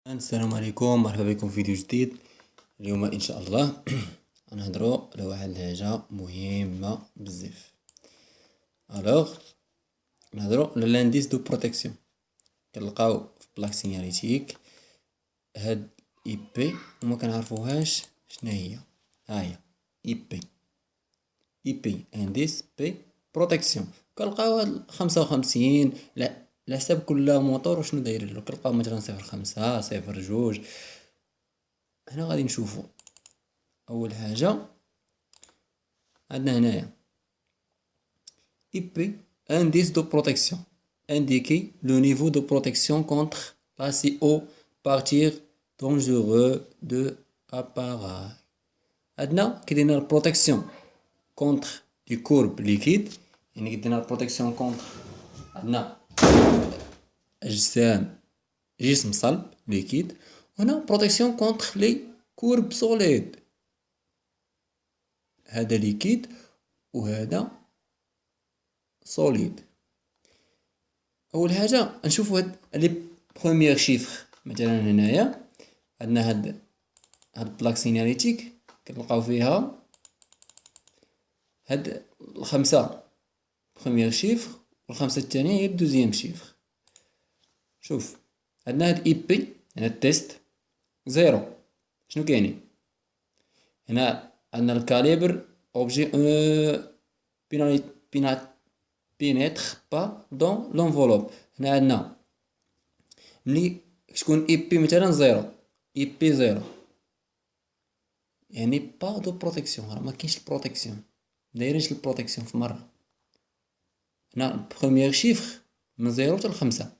السلام عليكم، مرحبا بكم في فيديو جديد. اليوم ان شاء الله غنهضروا على واحد الحاجه مهمه بزاف. الوغ نهضروا على لانديس دو بروتيكسيون. كنلقاو في بلاك سيناليتيك هاد اي بي وما كنعرفوهاش شنو هي. ها هي اي بي انديس بي بروتيكسيون. كنلقاو هاد 55 على حساب كل موتور وشنو داير له. كنلقاو مثلا 05 02. هنا غادي نشوفو اول حاجه عندنا هنايا IP indice de protection indiquer le niveau de protection contre l'ACO partir dangereux de appareil. عندنا كيدينا البروتيكسيون contre les courbes liquides، يعني كيدينا البروتيكسيون contre عندنا أجسام جسم صلب ليكيد، وهنا بروتيكسيون contre les courbes solides، هذا ليكيد وهذا سوليد. اول حاجه نشوفوا هاد لي بروميير شيفر. مثلا هنايا عندنا هاد بلاك سيناليتيك كنلقاو فيها هاد الخمسه بروميير شيفر، والخمسه الثانيه هي الدوزيام شيفر. شوف عندنا هاد اي بي، هنا التيست زيرو. شنو كاينين هنا؟ عندنا الكاليبر اوبجي بينيتر با دون لونفولوب. هنا عندنا ملي تكون اي بي مثلا زيرو، اي بي زيرو يعني با دو بروتيكسيون، راه مكاينش البروتيكسيون، مدايرينش البروتيكسيون في مره. هنا بروميير شيفر من زيرو حتى لخمسة،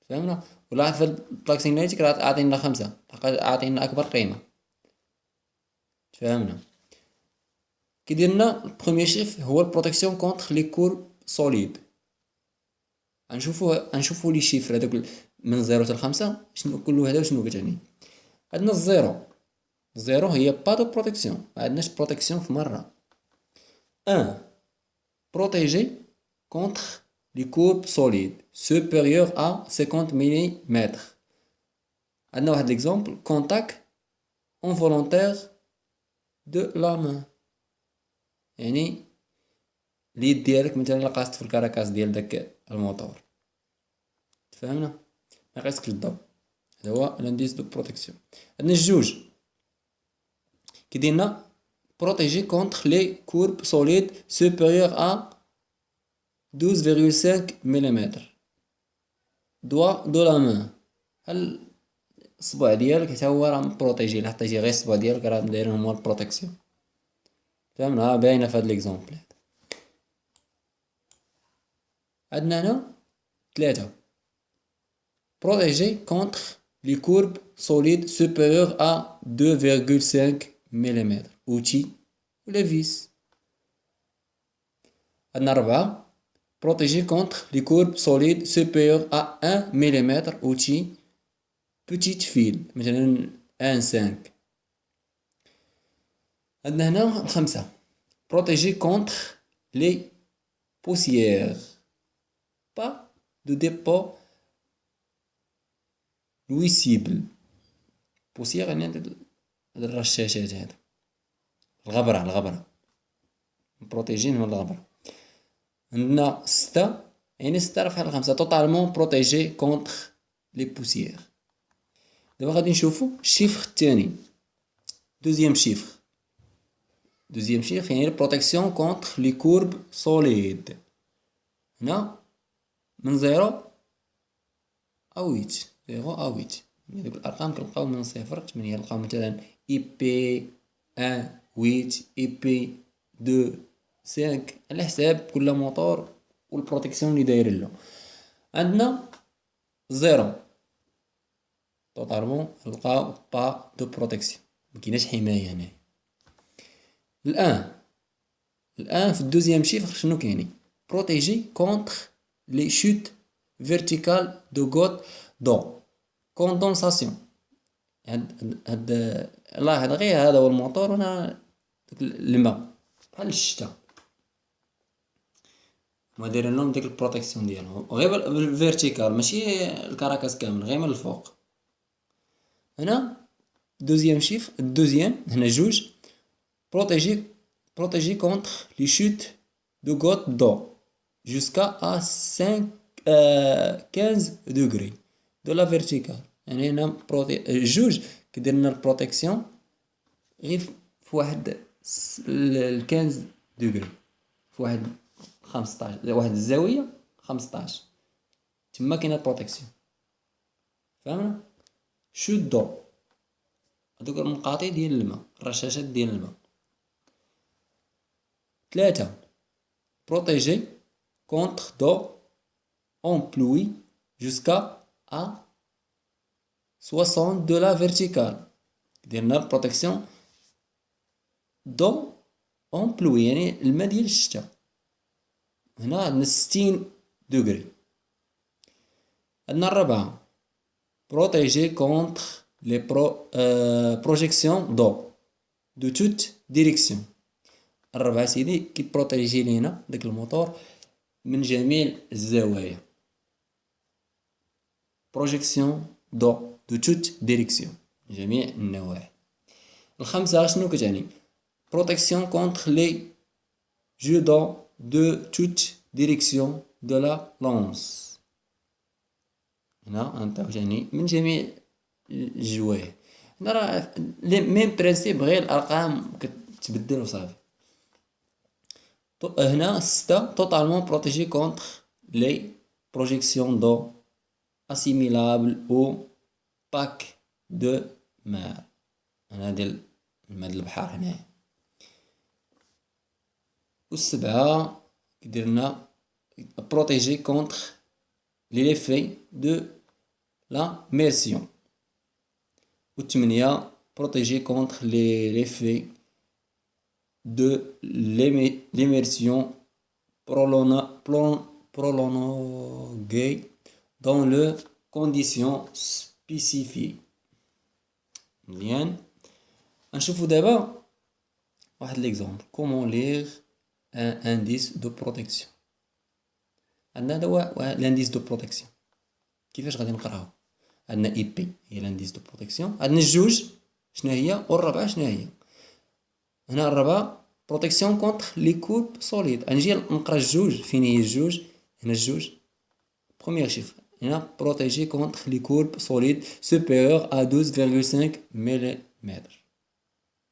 فهمنا؟ ولا في البلاكسيناليتيك راه عاطينا خمسة، عاطينا اكبر قيمه، فهمنا؟ كيدير لنا البروميير شيفر هو البروتيكسيون كونتر لي كور سوليد. غنشوفو لي شيفر هذوك من زيرو حتى لخمسة شنو كل وحده وشنو كتعني. عندنا الزيرو هي با دو بروتيكسيون، ما عندناش بروتيكسيون في مره. ان بروتيجي كونتر لي كورب سوليد سوبيريور ا 50 ملم. عندنا واحد ليكزومبل كونتاك اون فولونتير دو لا مان، يعني اليد ديالك مثلا لقاست في الكراكاس ديال داك الموتور، تفهمنا؟ ما يقيسكش الضوء. هذا هو لانديس دو بروتيكسيون. عندنا الجوج كيديرنا بروتيجي كونتر لي كورب سوليد سوبيريور ا 12,5 ملم. دوا دو لا مان، هل الصبع ديالك حتى هو راه مبروتيجي، الا حطيتي غير الصبع ديالك راه دايرين هما البروتيكسيون، فهمنا؟ باينه في هاد ليكزومبل. عندنا هنا ثلاثة بروتيجي كونتر لي كورب سوليد سوبيريور ا 2,5 ملم اوتي ولا فيس. عندنا ربعة بروتيجي كونتر لي كورب سوليد سوبيريور ا 1 ملم اوتي بوتيت فيل، مثلا 1.5. عندنا هنا خمسة بروتيجي كونتر لي بوسيير با دو ديبو نويسيبل. بوسيير يعني هاد الرشاشات، هذا الغبرة بروتيجين من الغبرة. عندنا ستة، يعني ستة راه فحال خمسة، توتالمون بروتيجي كونتر لي بوسيير. دابا غادي نشوفو الشيفر الثاني، دوزيام شيفر يعني البروتيكسيون كونتر لي كورب سوليد. هنا من زيرو أويت، يعني دوك الأرقام كنلقاو من صفر 8. نلقاو مثلا اي بي 1 8، اي بي 2 5، على حساب كل موتور والبروتيكسيون اللي دايرين له. عندنا زيرو توتالمون نلقاو با دو بروتيكسيون، مكيناش حماية هنايا. الآن في الدوزيام شيفر شنو كاينين؟ بروتيجي كونتر لي شوت فيرتيكال دو غوت دو كوندونساسيون. هاد لاحظ غير هذا هو الموتور، هنا الماء بحال الشتا هما دايرين لهم ديك البروتيكسيون ديالهم غير بالفيرتيكال، ماشي الكراكاس كامل، غير من الفوق. هنا دوزيام شيفر، الدوزيام هنا جوج. بروتيجي كونتر لي شوت دو غوت دو جوسكا ا 15 دوغري دو لا فيرتيكال. يعني هنا جوج كدير لنا البروتيكسيون غير في واحد 15 دوغري، في واحد 15، واحد الزاوية 15 تما كاينه البروتيكسيون. فهمنا؟ شوت دو هادوك المقاطع ديال الماء، الرشاشات ديال الماء. 3 بروتيجي كونتر دو اون بلوي جوسكا ا 60 دو لا فيرتيكال. درنا البروتيكسيون دو اون بلوي يعني الماء ديال الشتا، هنا عندنا 60 دوغري. عندنا الرابعة بروتيجي كونتر لي بروجيكسيون دو توت ديريكسيون. الرابعة سيدي كيبروتيجي لينا داك الموتور من جميع الزوايا. بروجيكسيون دو توت ديريكسيون، جميع النواحي. الخامسة شنو كتعني؟ بروتيكسيون كونتر لي جو دو توت ديريكسيون دو لا لونس. هنا غنعطيو يعني من جميع الجوايه. هنا راه ميم برينسيپ، غير الارقام كتبدل وصافي. هنا 6 توتالمون بروتيجي كونتر لي بروجيكسيون دو اسيميلابل او باك دو ماء. هنا ديال الماء د البحر هنايا. والسبعة كديرنا بروتيجي كونتر لي ليفي دو لا ميرسيون. والثمانية بروتيجي كونتر لي ليفي دو l'immersion prolongée dans le conditions spécifiques. مزيان. نشوفو دابا واحد ليكزومبل كومون ليغ ان انديس دو بروتيكسيون. عندنا هذا لانديس دو بروتيكسيون، كيفاش غادي نقراو؟ عندنا اي بي هي لانديس دو بروتيكسيون، عندنا الجوج شنو هي والرابعه شنو هي. هنا الرابعه بروتيكسيون كونتر لي كولب سوليد. غنجي نقرا الجوج فين هي الجوج. هنا الجوج بروميير شيفر، هنا بروتيجي كونتر لي كولب سوليد سوبيريور ا 12.5 ملم.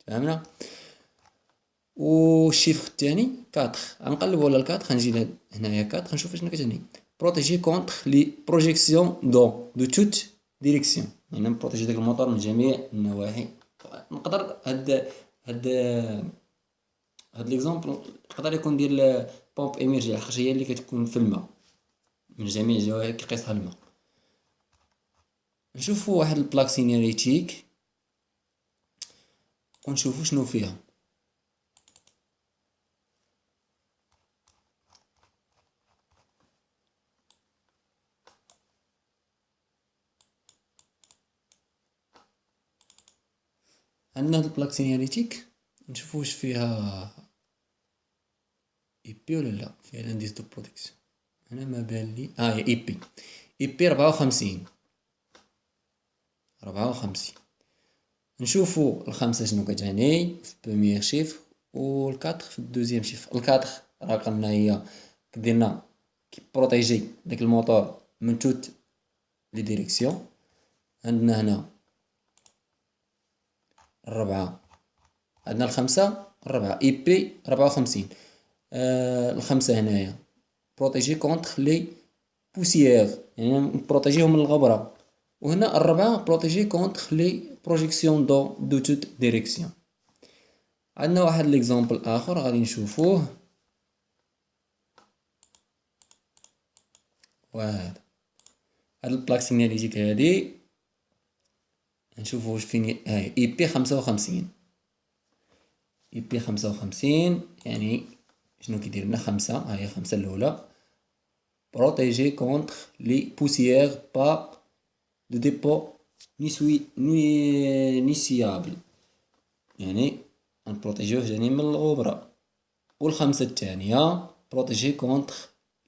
فهمنا؟ والشيفر الثاني 4 غنقلبو على 4. غنجي هنايا 4 غنشوف شنو كتعني. بروتيجي كونتر لي بروجيكسيون دو توت ديريكسيون، يعني نبروتيجي داك الموتور من جميع النواحي. نقدر هاد ليكزومبل يقدر يكون ديال بومب ايميرجي، حيت هي اللي كتكون في الماء من جميع الجهات كيقيسها الماء. نشوفوا واحد البلاك سيناليتيك ونشوفوا شنو فيها. عندنا هاد البلاك سيناليتيك نشوفوا واش فيها اي بي ولا لا. فيها لانديس دو بروتيكسيون، انا ما بان لي هي اي بي. اي بي 54. نشوفوا الخمسة شنو كتعني في بروميير شيفر والكاتر في الدوزيام شيفر. الكاتر راه قلنا هي كديرنا كيبروتيجي داك الموتور من توت لي ديريكسيون. عندنا هنا الرابعة، عندنا الخمسة الرابعة اي بي 54. الخمسة هنايا بروتيجي كونتر لي بوسيير، يعني نبروتيجيهم من الغبرة. وهنا الرابعة بروتيجي كونتر لي بروجيكسيون دو توت ديريكسيون. عندنا واحد ليكزومبل اخر غادي نشوفوه. هاد البلاك سيناليتيك هادي نشوفو واش فين هاي اي بي 55. اي بي 55 يعني شنو كيدير لنا؟ 5. ها هي 5 الاولى بروتيجي كونتر لي بوسيير با دو ديبو نيسيابل، يعني نبروتيجيوه يعني من الغبرة. والخمسة الثانية بروتيجي كونتر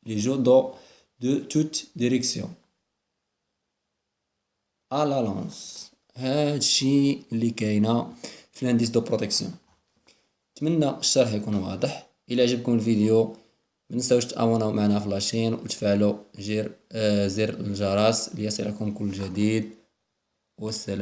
لي جو دو توت ديريكسيون à la lance. هادشي اللي كاينه في لانديس دو بروتيكسيون. نتمنى الشرح يكون واضح. الى عجبكم الفيديو متنساوش تابوناو معنا في لاشين وتفعلوا زر الجرس ليصلكم كل جديد. والسلام.